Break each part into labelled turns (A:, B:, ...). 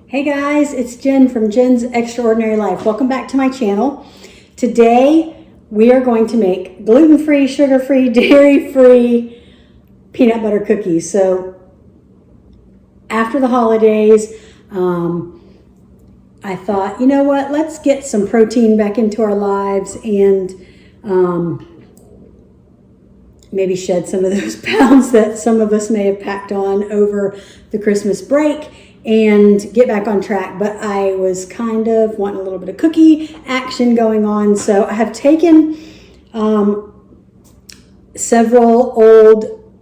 A: Hey guys, it's Jen from Jen's Extraordinary Life. Welcome back to my channel. Today we are going to make gluten-free, sugar-free, dairy-free peanut butter cookies. So after the holidays, I thought, you know what, let's get some protein back into our lives and maybe shed some of those pounds that some of us may have packed on over the Christmas break and get back on track. But I was kind of wanting a little bit of cookie action going on. So I have taken several old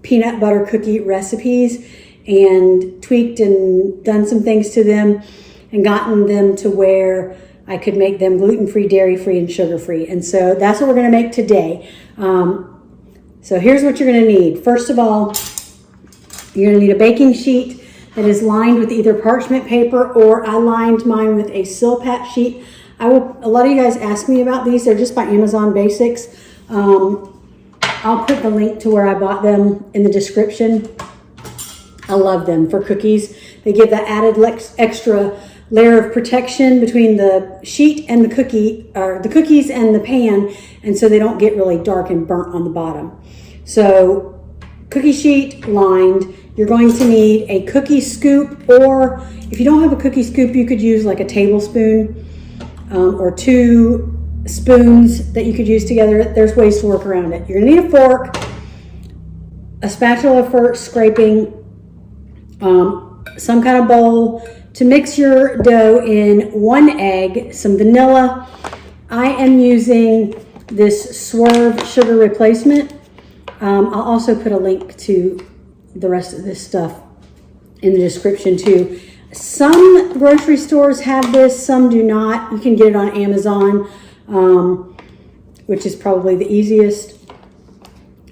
A: peanut butter cookie recipes and tweaked and done some things to them and gotten them to where I could make them gluten-free, dairy-free, and sugar-free. And so that's what we're gonna make today. So here's what you're gonna need. First of all, you're gonna need a baking sheet that is lined with either parchment paper, or I lined mine with a Silpat sheet. A lot of you guys ask me about these. They're just by Amazon Basics. I'll put the link to where I bought them in the description. I love them for cookies. They give that added extra layer of protection between the sheet and the cookie, or the cookies and the pan, and so they don't get really dark and burnt on the bottom. So cookie sheet lined. You're going to need a cookie scoop, or if you don't have a cookie scoop, you could use like a tablespoon or 2 spoons that you could use together. There's ways to work around it. You're gonna need a fork, a spatula for scraping, some kind of bowl to mix your dough in, 1 egg, some vanilla. I am using this Swerve sugar replacement. I'll also put a link to the rest of this stuff in the description too. Some grocery stores have this, some do not. You can get it on Amazon, which is probably the easiest.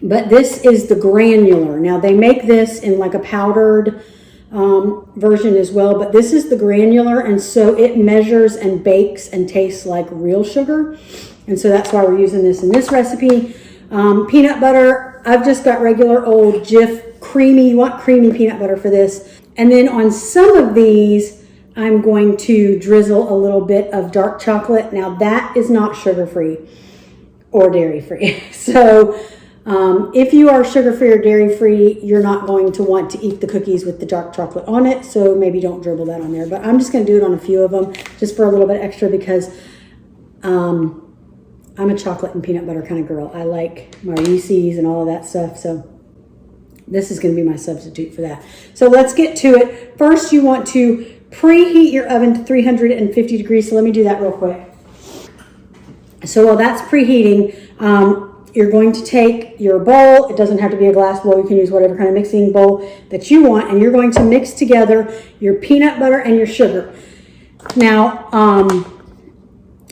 A: But this is the granular. Now they make this in like a powdered version as well, but this is the granular, and so it measures and bakes and tastes like real sugar. And so that's why we're using this in this recipe. Peanut butter, I've just got regular old Jif creamy. You want creamy peanut butter for this. And then on some of these, I'm going to drizzle a little bit of dark chocolate. Now that is not sugar-free or dairy-free. So if you are sugar-free or dairy-free, you're not going to want to eat the cookies with the dark chocolate on it. So maybe don't dribble that on there. But I'm just going to do it on a few of them just for a little bit extra, because I'm a chocolate and peanut butter kind of girl. I like my Reese's and all of that stuff. So this is going to be my substitute for that. So let's get to it. First, you want to preheat your oven to 350 degrees. So let me do that real quick. So while that's preheating, you're going to take your bowl. It doesn't have to be a glass bowl. You can use whatever kind of mixing bowl that you want. And you're going to mix together your peanut butter and your sugar. Now,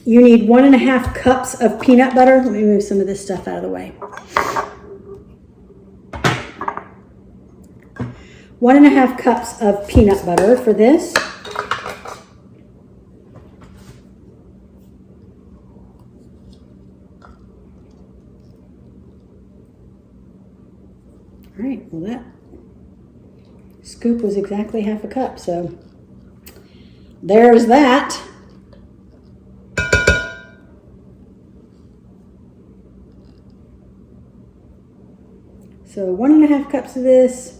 A: you need 1.5 cups of peanut butter. Let me move some of this stuff out of the way. 1.5 cups of peanut butter for this. All right, well that scoop was exactly 1/2 cup, so there's that. So 1.5 cups of this.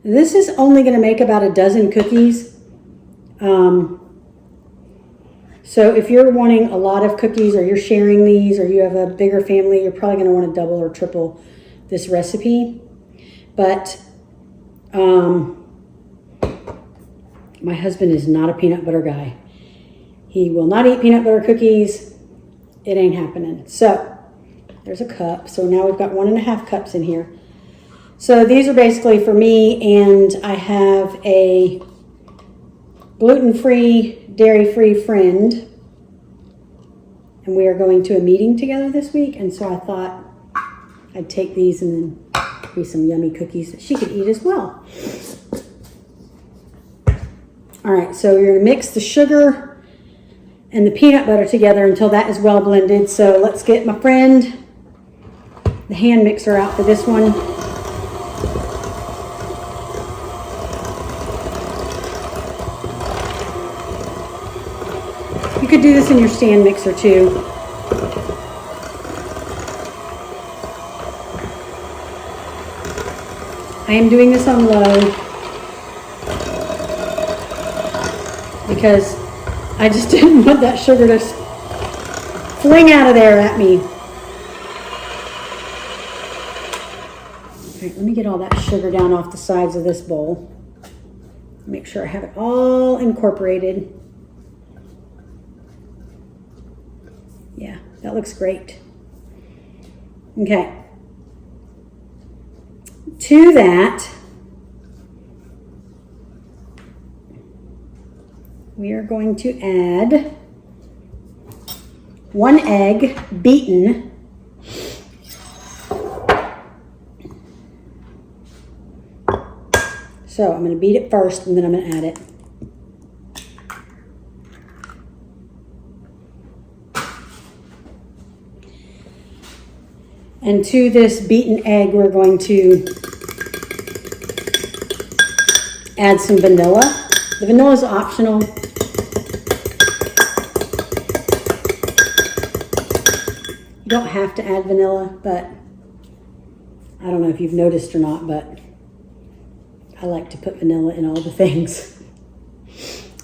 A: This is only going to make about a dozen cookies. So if you're wanting a lot of cookies, or you're sharing these, or you have a bigger family, you're probably going to want to double or triple this recipe. But my husband is not a peanut butter guy. He will not eat peanut butter cookies. It ain't happening. So there's a cup. So now we've got 1.5 cups in here. So these are basically for me, and I have a gluten-free, dairy-free friend, and we are going to a meeting together this week, and so I thought I'd take these and then be some yummy cookies that she could eat as well. All right, so you're gonna mix the sugar and the peanut butter together until that is well blended. So let's get my friend the hand mixer out for this one. You could do this in your stand mixer too. I am doing this on low because I just didn't want that sugar to fling out of there at me. All right, let me get all that sugar down off the sides of this bowl. Make sure I have it all incorporated. Yeah, that looks great. Okay. To that, we are going to add 1 egg beaten. So I'm going to beat it first and then I'm going to add it. And to this beaten egg, we're going to add some vanilla. The vanilla is optional. You don't have to add vanilla, but I don't know if you've noticed or not, but I like to put vanilla in all the things.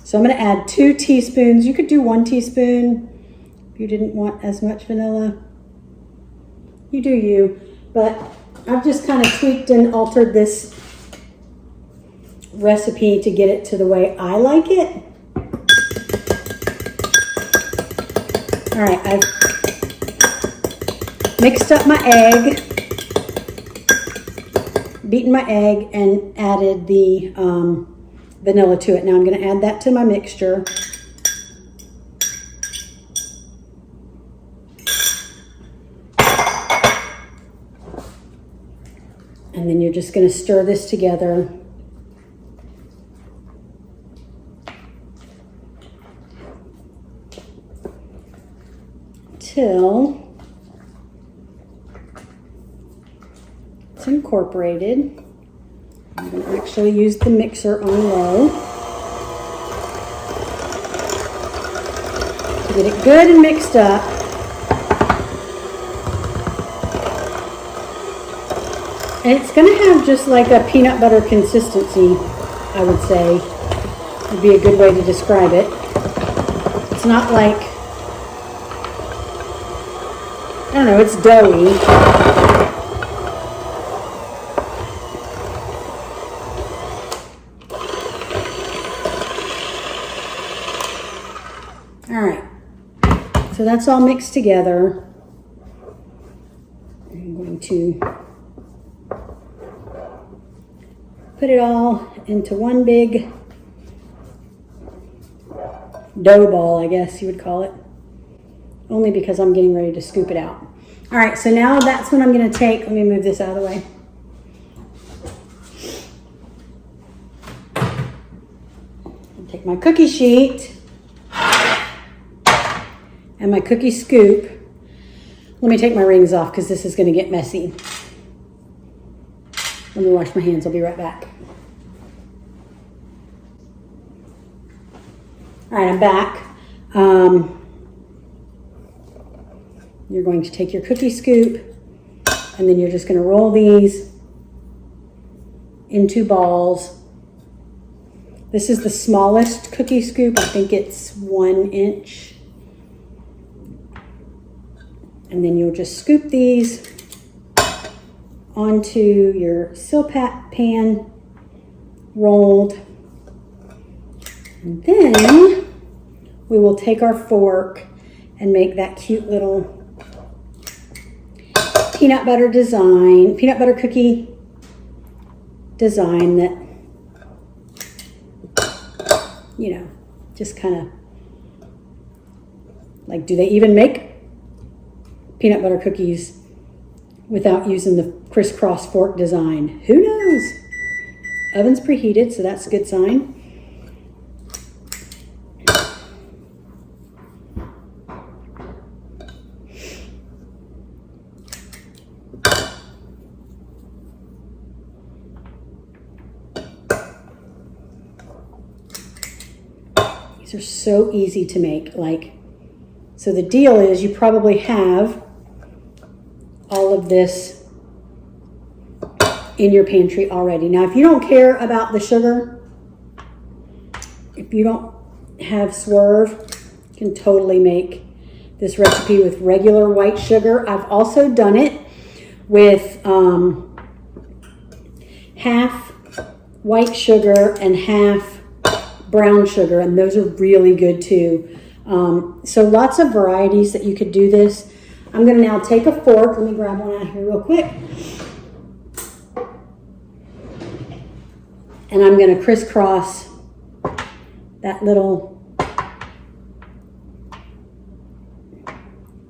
A: So I'm going to add 2 teaspoons. You could do 1 teaspoon if you didn't want as much vanilla. You do you, but I've just kind of tweaked and altered this recipe to get it to the way I like it. All right, I've mixed up my egg, beaten my egg, and added the vanilla to it. Now I'm going to add that to my mixture. And then you're just going to stir this together. Till it's incorporated. I'm going to actually use the mixer on low to get it good and mixed up. And it's going to have just like a peanut butter consistency, I would say, would be a good way to describe it. It's not like, I don't know, it's doughy. All right, so that's all mixed together. I'm going to put it all into one big dough ball, I guess you would call it. Only because I'm getting ready to scoop it out. All right, so now that's what I'm going to take. Let me move this out of the way. I'll take my cookie sheet and my cookie scoop. Let me take my rings off because this is going to get messy. Let me wash my hands. I'll be right back. All right, I'm back. You're going to take your cookie scoop and then you're just going to roll these into balls. This is the smallest cookie scoop. I think it's 1 inch. And then you'll just scoop these onto your silpat pan, rolled. And then we will take our fork and make that cute little peanut butter design, peanut butter cookie design that, you know, just kind of like, do they even make peanut butter cookies without using the criss-cross fork design? Who knows? Oven's preheated, so that's a good sign. These are so easy to make. So the deal is you probably have all of this in your pantry already. Now, if you don't care about the sugar, if you don't have Swerve, you can totally make this recipe with regular white sugar. I've also done it with half white sugar and half brown sugar, and those are really good too. So lots of varieties that you could do this. I'm going to now take a fork. Let me grab one out here real quick. And I'm going to crisscross that little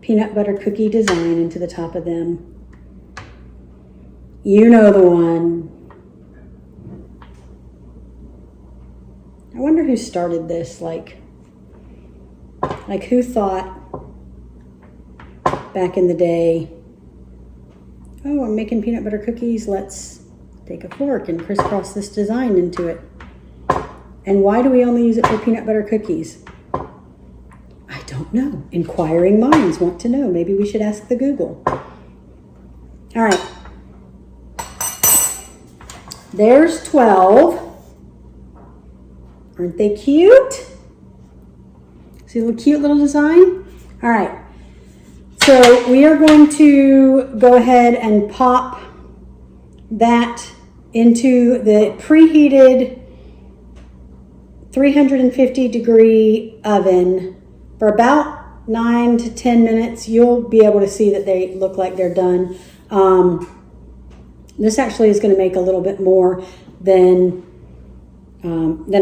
A: peanut butter cookie design into the top of them. You know the one. I wonder who started this, like who thought back in the day, oh, I'm making peanut butter cookies, let's take a fork and crisscross this design into it. And why do we only use it for peanut butter cookies? I don't know. Inquiring minds want to know. Maybe we should ask the Google. All right. There's 12. Aren't they cute? See a little cute little design? All right. So we are going to go ahead and pop that into the preheated 350 degree oven for about 9 to 10 minutes. You'll be able to see that they look like they're done. This actually is going to make a little bit more than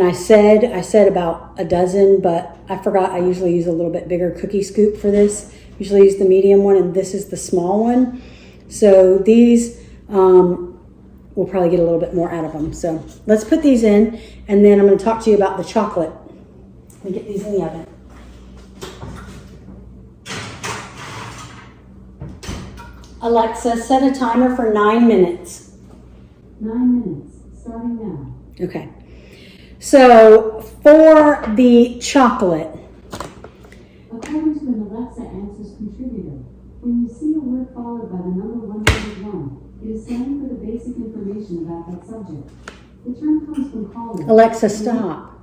A: I said. I said about a dozen, but I forgot I usually use a little bit bigger cookie scoop for this. Usually use the medium one, and this is the small one. So these, we'll probably get a little bit more out of them. So let's put these in, and then I'm going to talk to you about the chocolate. Let me get these in the oven. Alexa, set a timer for 9 minutes.
B: 9 minutes, starting now.
A: Okay. So for the chocolate.
B: According to an Alexa Answers contributor, when you see a word followed by the number 101, it is scanning for the basic information about that subject. The term comes from calling.
A: Alexa, stop.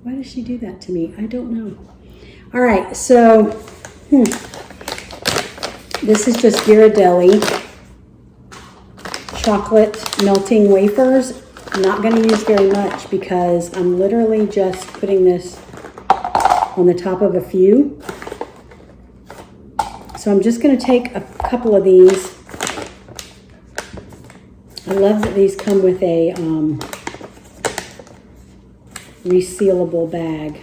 A: Why does she do that to me? I don't know. All right, so this is just Ghirardelli chocolate melting wafers. I'm not going to use very much because I'm literally just putting this on the top of a few. So I'm just going to take a couple of these. I love that these come with a resealable bag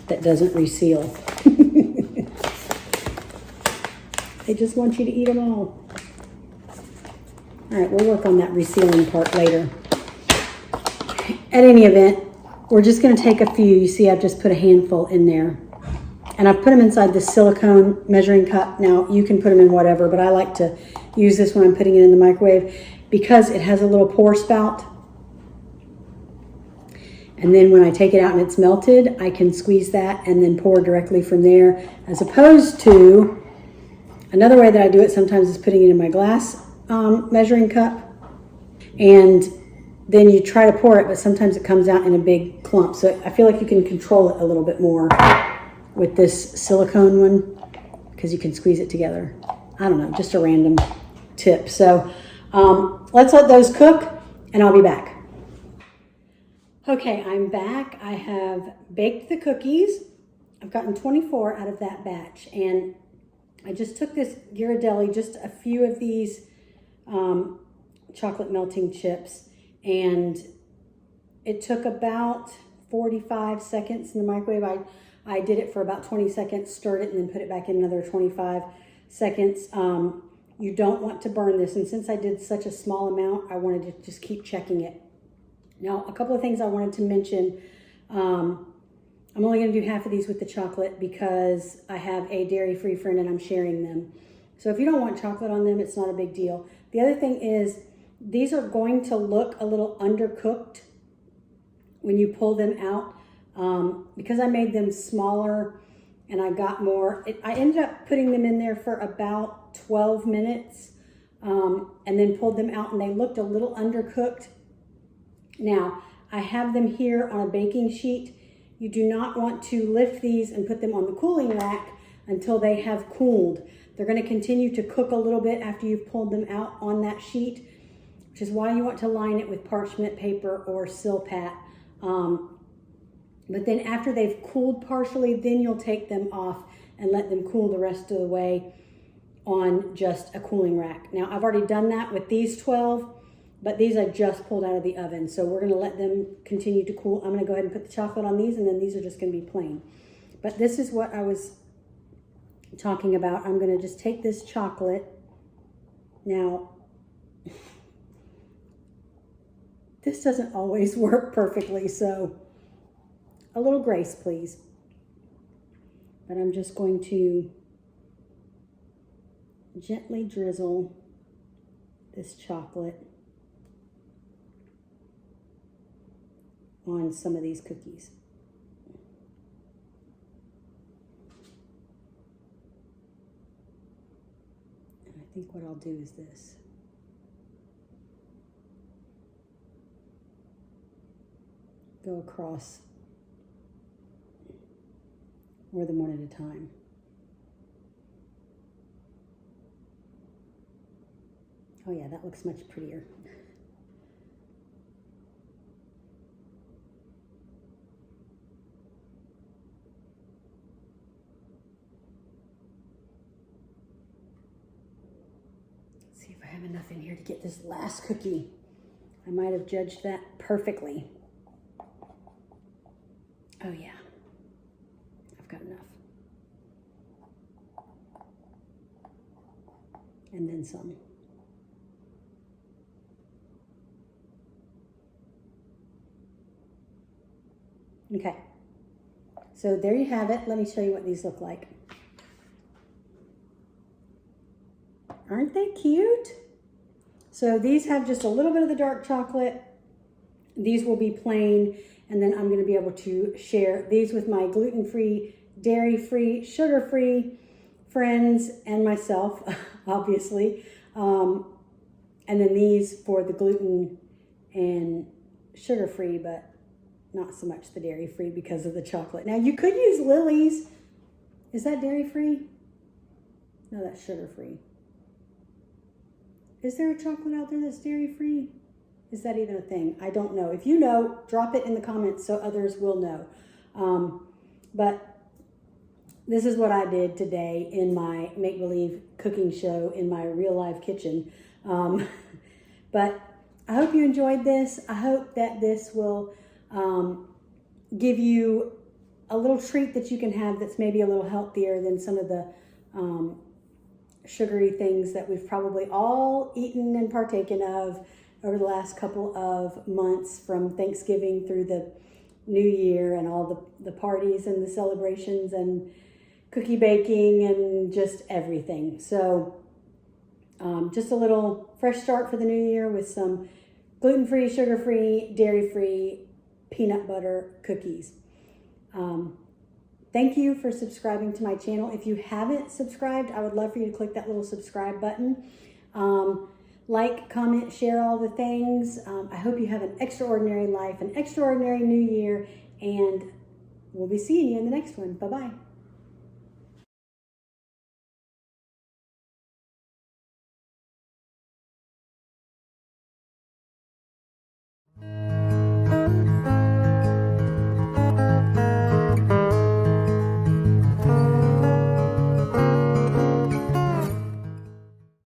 A: that doesn't reseal. They just want you to eat them all. All right, we'll work on that resealing part later. At any event, we're just going to take a few. You see, I've just put a handful in there. And I've put them inside this silicone measuring cup. Now, you can put them in whatever, but I like to use this when I'm putting it in the microwave because it has a little pour spout. And then when I take it out and it's melted, I can squeeze that and then pour directly from there, as opposed to another way that I do it sometimes is putting it in my glass measuring cup. And then you try to pour it, but sometimes it comes out in a big clump. So I feel like you can control it a little bit more with this silicone one because you can squeeze it together. I don't know, just a random tip. So let's let those cook and I'll be back. Okay, I'm back. I have baked the cookies. I've gotten 24 out of that batch, and I just took this Ghirardelli, just a few of these chocolate melting chips, and it took about 45 seconds in the microwave. I did it for about 20 seconds, stirred it, and then put it back in another 25 seconds. You don't want to burn this, and since I did such a small amount, I wanted to just keep checking it. Now, a couple of things I wanted to mention. I'm only going to do half of these with the chocolate because I have a dairy-free friend and I'm sharing them. So if you don't want chocolate on them, it's not a big deal. The other thing is These are going to look a little undercooked when you pull them out. Because I made them smaller and I got more, I ended up putting them in there for about 12 minutes and then pulled them out, and they looked a little undercooked. Now, I have them here on a baking sheet. You do not want to lift these and put them on the cooling rack until they have cooled. They're going to continue to cook a little bit after you've pulled them out on that sheet, which is why you want to line it with parchment paper or Silpat. But then after they've cooled partially, then you'll take them off and let them cool the rest of the way on just a cooling rack. Now, I've already done that with these 12, but these I just pulled out of the oven. So we're gonna let them continue to cool. I'm gonna go ahead and put the chocolate on these, and then these are just gonna be plain. But this is what I was talking about. I'm gonna just take this chocolate. Now, this doesn't always work perfectly, so a little grace, please. But I'm just going to gently drizzle this chocolate on some of these cookies. And I think what I'll do is this. Go across more than one at a time. Oh yeah, that looks much prettier. Let's see if I have enough in here to get this last cookie. I might have judged that perfectly. Oh yeah, I've got enough. And then some. Okay, so there you have it. Let me show you what these look like. Aren't they cute? So these have just a little bit of the dark chocolate. These will be plain, and then I'm going to be able to share these with my gluten-free, dairy-free, sugar-free friends and myself, obviously. And then these for the gluten and sugar-free, but not so much the dairy-free because of the chocolate. Now, you could use Lily's. Is that dairy-free? No, that's sugar-free. Is there a chocolate out there that's dairy-free? Is that even a thing? I don't know. If you know, drop it in the comments so others will know. But this is what I did today in my make-believe cooking show in my real-life kitchen. But I hope you enjoyed this. I hope that this will give you a little treat that you can have that's maybe a little healthier than some of the sugary things that we've probably all eaten and partaken of over the last couple of months, from Thanksgiving through the New Year and all the parties and the celebrations and cookie baking and just everything. So just a little fresh start for the new year with some gluten-free, sugar-free, dairy-free, peanut butter cookies. Thank you for subscribing to my channel. If you haven't subscribed, I would love for you to click that little subscribe button. Like, comment, share all the things. I hope you have an extraordinary life, an extraordinary new year, and we'll be seeing you in the next one. Bye-bye.